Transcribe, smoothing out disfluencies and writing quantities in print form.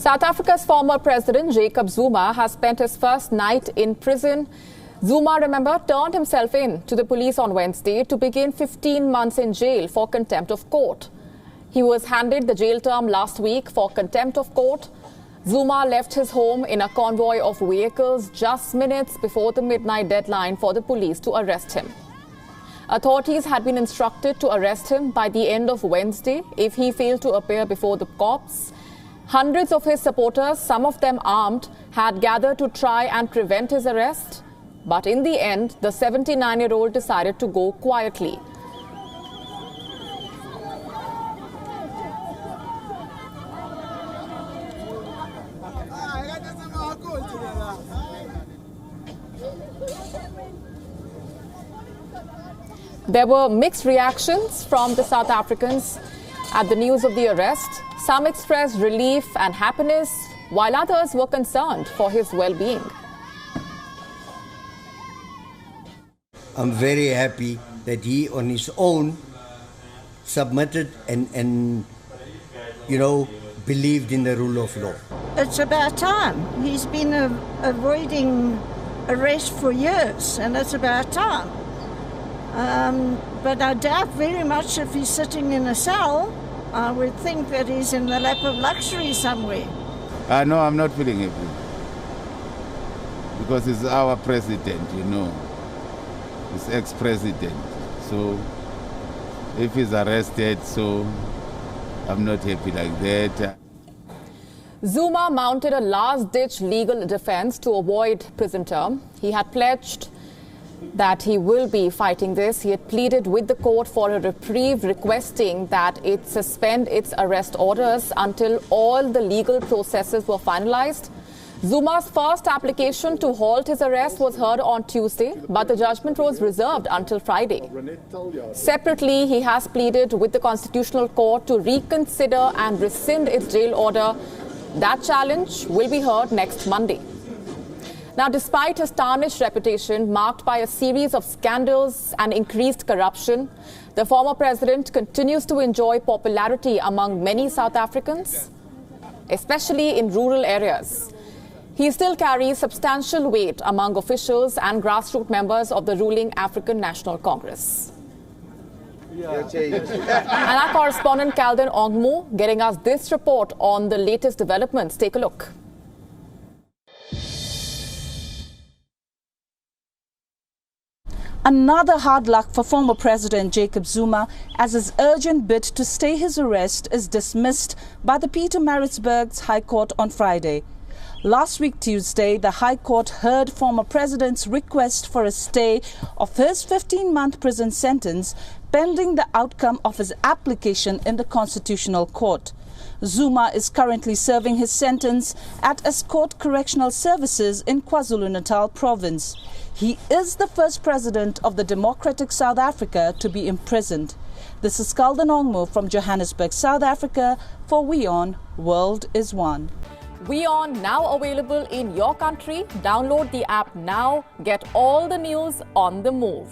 South Africa's former president, Jacob Zuma, has spent his first night in prison. Zuma, remember, turned himself in to the police on Wednesday to begin 15 months in jail for contempt of court. He was handed the jail term last week for contempt of court. Zuma left his home in a convoy of vehicles just minutes before the midnight deadline for the police to arrest him. Authorities had been instructed to arrest him by the end of Wednesday if he failed to appear before the cops. Hundreds of his supporters, some of them armed, had gathered to try and prevent his arrest. But in the end, the 79-year-old decided to go quietly. There were mixed reactions from the South Africans at the news of the arrest. Some expressed relief and happiness, while others were concerned for his well-being. I'm very happy that he on his own submitted and believed in the rule of law. It's about time. He's been avoiding arrest for years, and it's about time. But I doubt very much if he's sitting in a cell. I would think that he's in the lap of luxury somewhere. No, I'm not feeling happy. Because he's our president, He's ex-president. So if he's arrested, so I'm not happy like that. Zuma mounted a last-ditch legal defense to avoid prison term. He had pledged that he will be fighting this. He had pleaded with the court for a reprieve, requesting that it suspend its arrest orders until all the legal processes were finalized. Zuma's first application to halt his arrest was heard on Tuesday, but the judgment was reserved until Friday. Separately, he has pleaded with the Constitutional Court to reconsider and rescind its jail order. That challenge will be heard next Monday. Now, despite his tarnished reputation marked by a series of scandals and increased corruption, the former president continues to enjoy popularity among many South Africans, especially in rural areas. He still carries substantial weight among officials and grassroots members of the ruling African National Congress. And our correspondent Calden Ongmu getting us this report on the latest developments. Take a look. Another hard luck for former President Jacob Zuma, as his urgent bid to stay his arrest is dismissed by the Pietermaritzburg's High Court on Friday. Last week, Tuesday, the High Court heard former President's request for a stay of his 15-month prison sentence pending the outcome of his application in the Constitutional Court. Zuma is currently serving his sentence at Escort Correctional Services in KwaZulu-Natal province. He is the first president of the democratic South Africa to be imprisoned. This is Calden Ongmu from Johannesburg, South Africa for WION World is One. WION now available in your country. Download the app now. Get all the news on the move.